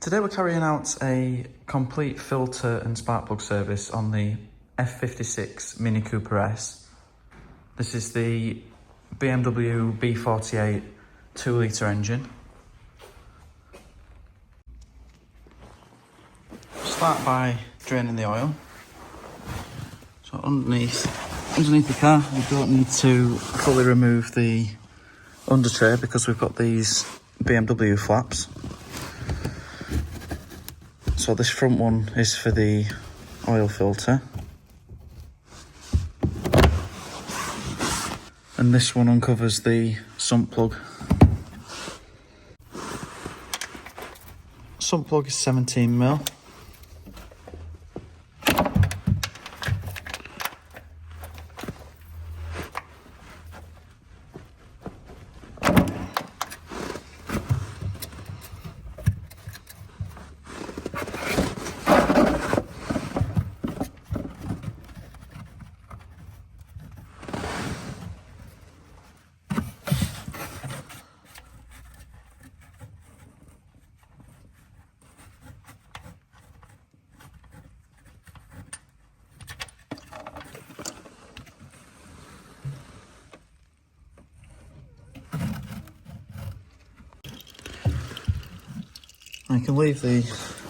Today we're carrying out a complete filter and spark plug service on the F56 Mini Cooper S. This is the BMW B48 2-litre engine. Start by draining the oil. So underneath the car, we don't need to fully remove the under tray because we've got these BMW flaps. So this front one is for the oil filter, and this one uncovers the sump plug. Sump plug is 17mm. I can leave the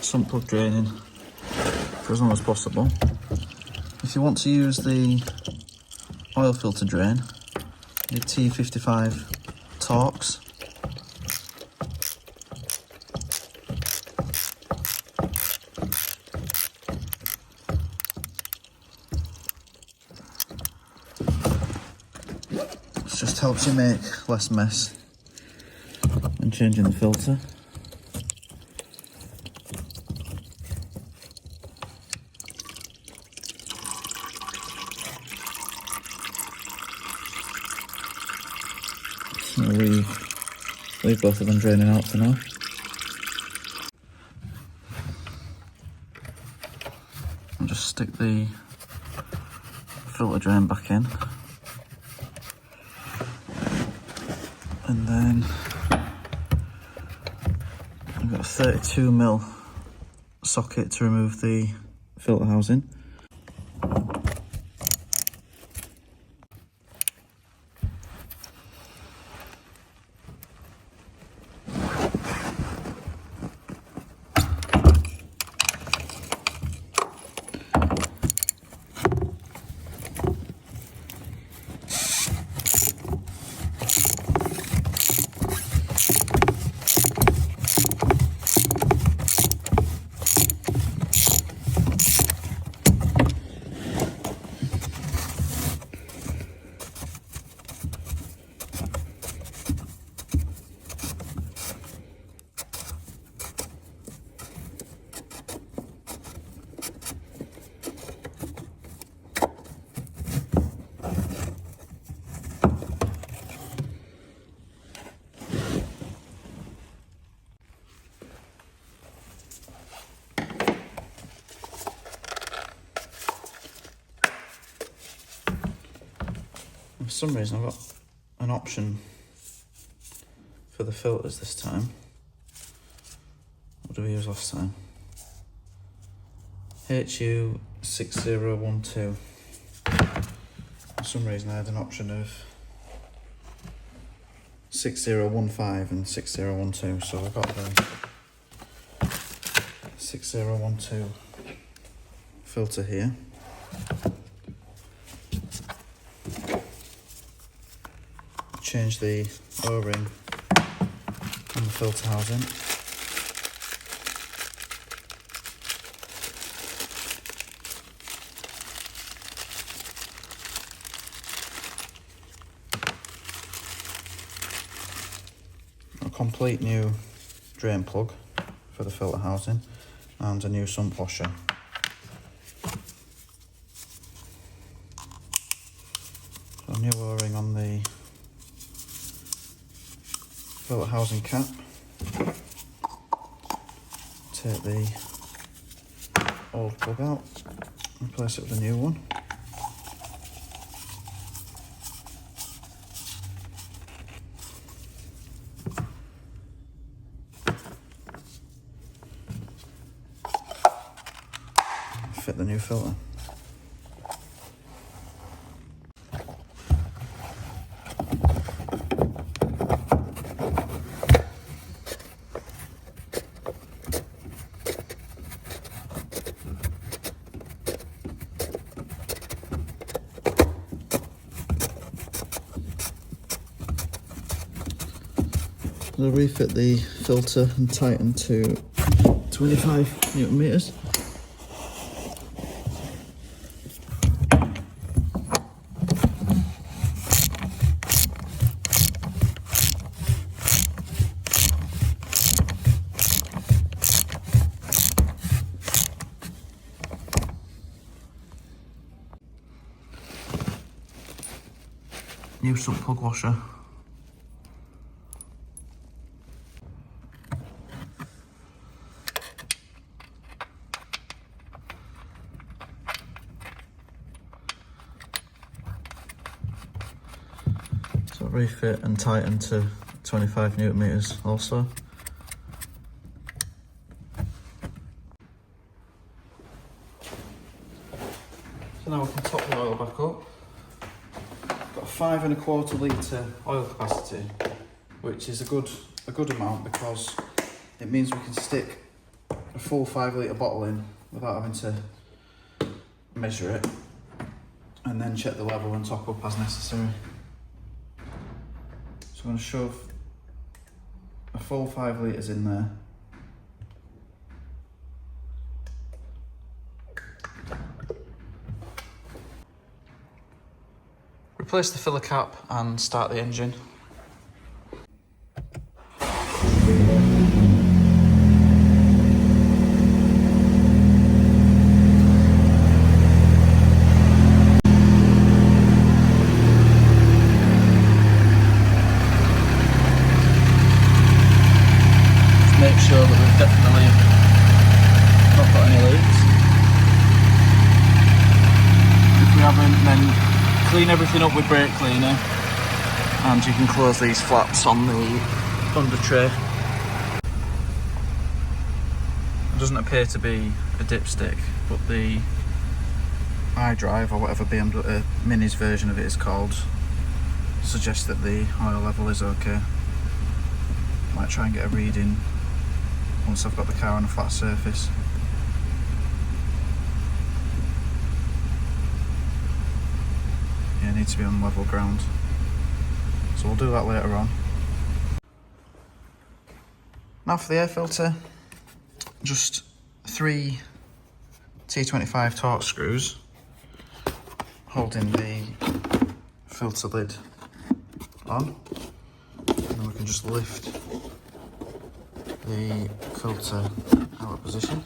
sump plug draining for as long as possible. If you want to use the oil filter drain, your F56 Torx. This just helps you make less mess when changing the filter. I'll leave both of them draining out for now. I'll just stick the filter drain back in, and then I've got a 32mm socket to remove the filter housing. For some reason I've got an option for the filters this time. What did we use last time? HU6012. For some reason I had an option of 6015 and 6012, so I've got the 6012 filter here. Change the O-ring on the filter housing. A complete new drain plug for the filter housing and a new sump washer. So a new O-ring on the filter housing cap. Take the old plug out, replace it with a new one. fit the new filter. I'll refit the filter and tighten to 25 Newton meters. New sump plug washer. So refit and tighten to 25 Newton meters also. So now we can top the oil back up. Got a 5 1/4 litre oil capacity, which is a good amount because it means we can stick a full 5 litre bottle in without having to measure it, and then check the level and top up as necessary. So I'm going to shove a full 5 litres in there. Replace the filler cap and start the engine. Make sure that we've definitely not got any leaks. If we haven't, then clean everything up with brake cleaner, and you can close these flaps on the under tray. It doesn't appear to be a dipstick, but the iDrive, or whatever BMW Mini's version of it is called, suggests that the oil level is okay. Might try and get a reading once I've got the car on a flat surface. Yeah, it needs to be on level ground. So we'll do that later on. Now for the air filter, just 3 T25 Torx screws holding the filter lid on, and then we can just lift the filter out of position.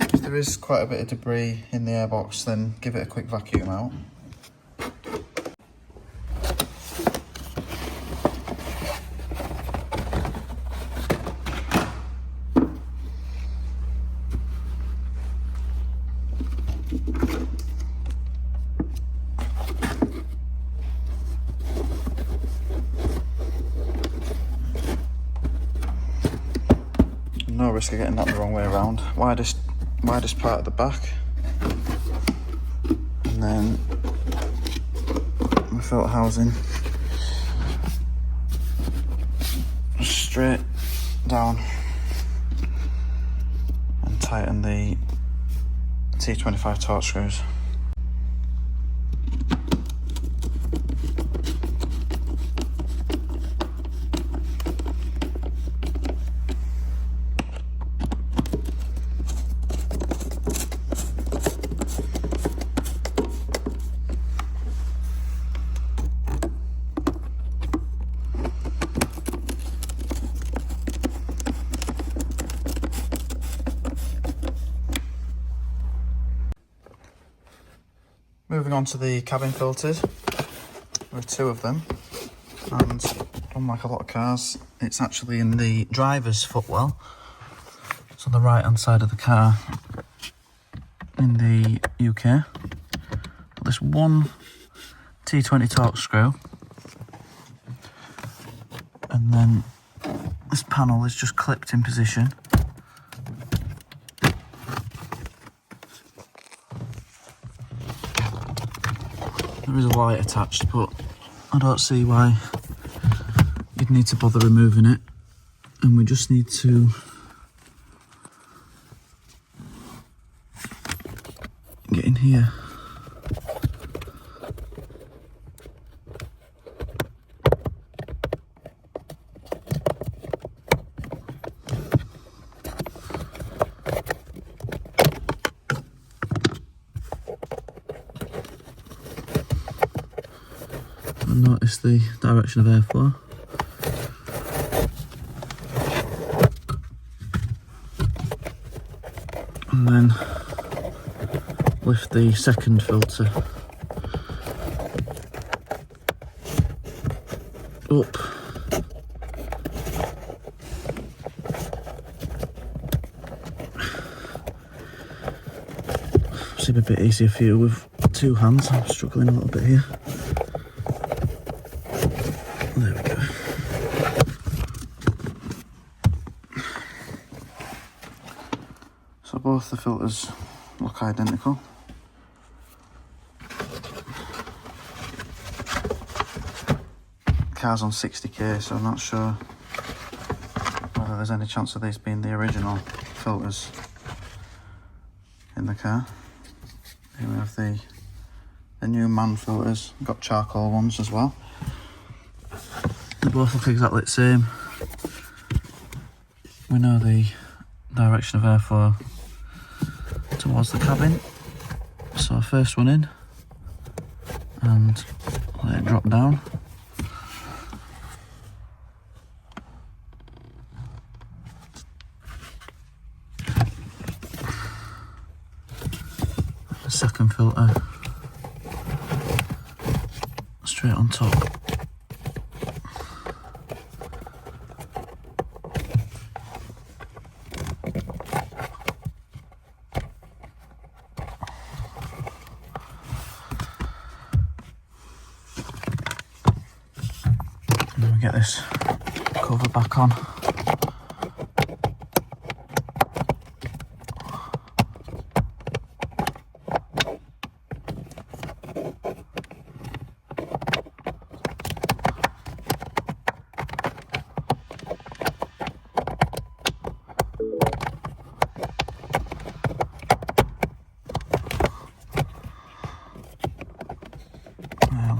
If there is quite a bit of debris in the airbox, then give it a quick vacuum out. No risk of getting that the wrong way around. Widest part at the back, and then the filter housing straight down, and tighten the T25 Torx screws. Moving on to the cabin filters, there are 2 of them, and unlike a lot of cars, it's actually in the driver's footwell, so the right hand side of the car in the UK. But this one T20 Torx screw, and then this panel is just clipped in position, There is a light attached, but I don't see why you'd need to bother removing it. And we just need to get in here. And notice the direction of airflow. And then lift the second filter up. Seems a bit easier for you with two hands. I'm struggling a little bit here. There we go. So both the filters look identical. Car's on 60k, so I'm not sure whether there's any chance of these being the original filters in the car. Here we have the new man filters. We've got charcoal ones as well. They both look exactly the same. We know the direction of airflow towards the cabin. So first one in and let it drop down. The second filter straight on top. And then we get this cover back on.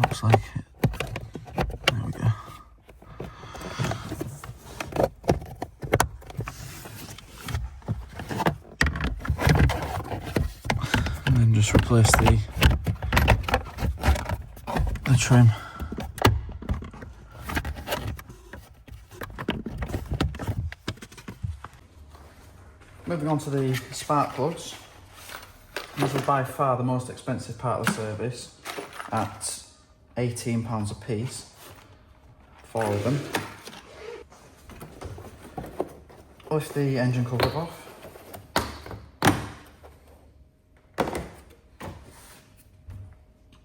Looks like it. There we go. And then just replace the trim. Moving on to the spark plugs. These are by far the most expensive part of the service at £18 a piece, 4 of them. Lift the engine cover off.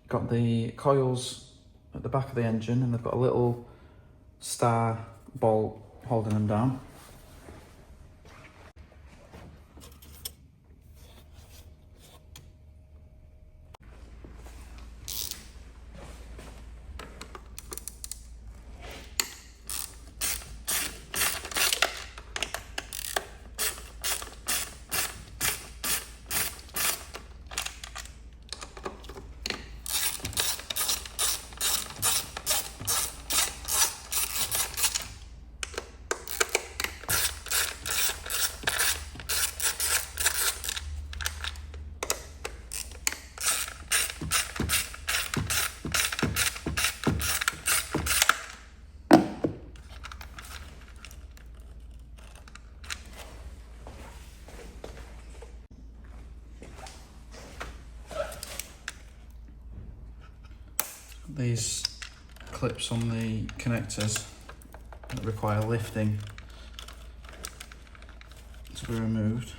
Got the coils at the back of the engine and they've got a little star bolt holding them down. These clips on the connectors that require lifting to be removed.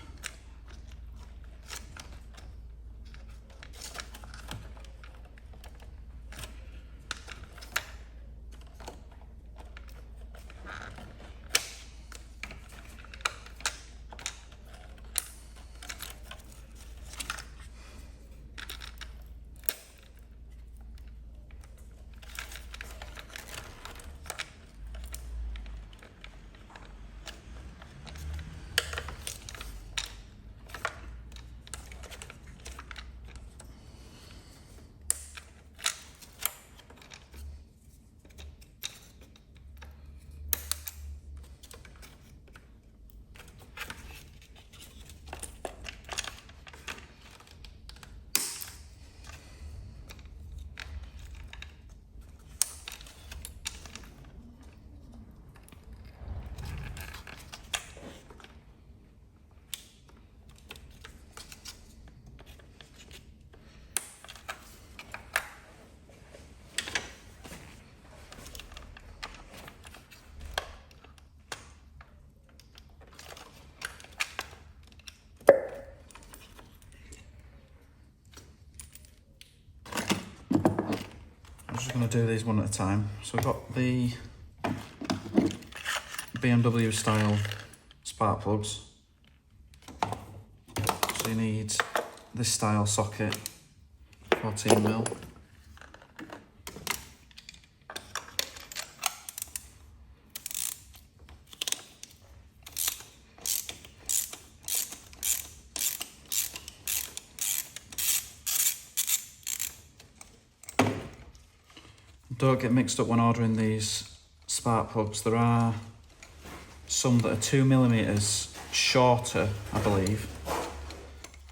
going to do these one at a time. So we've got the BMW style spark plugs. So you need this style socket, 14mm. Don't get mixed up when ordering these spark plugs. There are some that are 2mm shorter, I believe,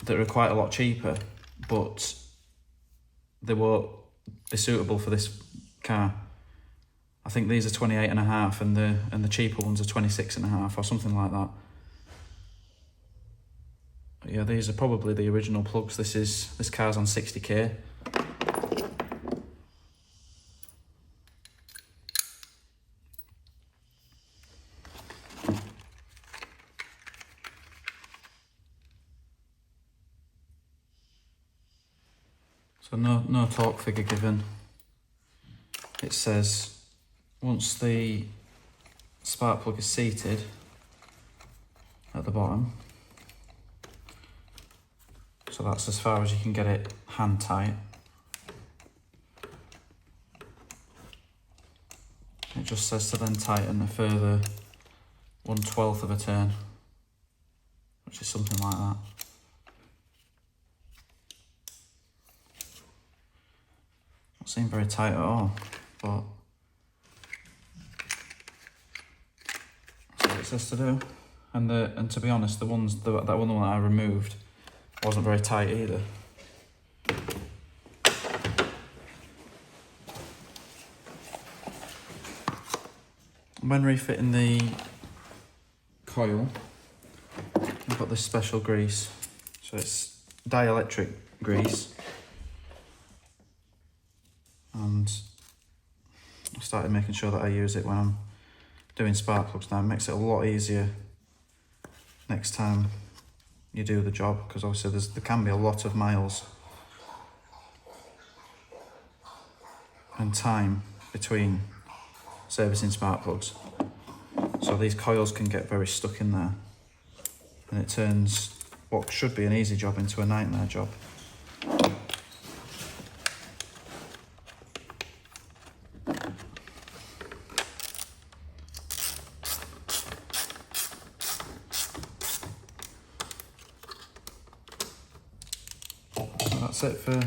that are quite a lot cheaper, but they won't be suitable for this car. I think these are 28.5 and the cheaper ones are 26.5 or something like that. But yeah, these are probably the original plugs. This car's on 60k. So no torque figure given. It says once the spark plug is seated at the bottom, so that's as far as you can get it hand tight, it just says to then tighten a further 1/12 of a turn, which is something like that. Not seem very tight at all, but that's what it says to do. And to be honest, that one that I removed wasn't very tight either. When refitting the coil, I've got this special grease. So it's dielectric grease. And I started making sure that I use it when I'm doing spark plugs now. It makes it a lot easier next time you do the job, because obviously there can be a lot of miles and time between servicing spark plugs. So these coils can get very stuck in there, and it turns what should be an easy job into a nightmare job. That's it for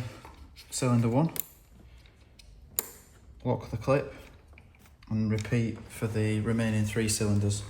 cylinder 1. Lock the clip and repeat for the remaining 3 cylinders.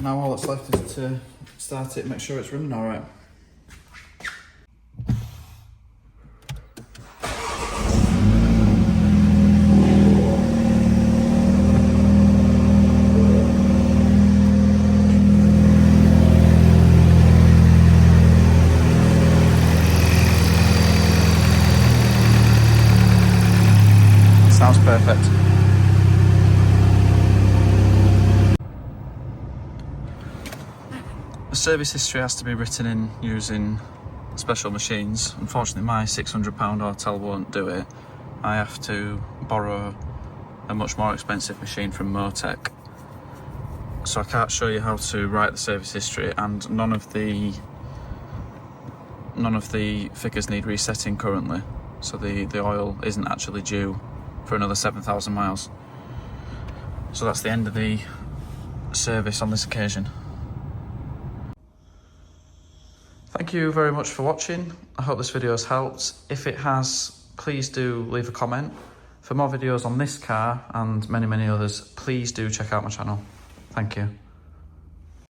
Now all that's left is to start it and make sure it's running alright. Sounds perfect. The service history has to be written in using special machines. Unfortunately, my £600 Autel won't do it. I have to borrow a much more expensive machine from Motec. So I can't show you how to write the service history, and none of the figures need resetting currently. So the oil isn't actually due for another 7,000 miles. So that's the end of the service on this occasion. Thank you very much for watching. I hope this video has helped. If it has, please do leave a comment. For more videos on this car and many others, please do check out my channel. Thank you.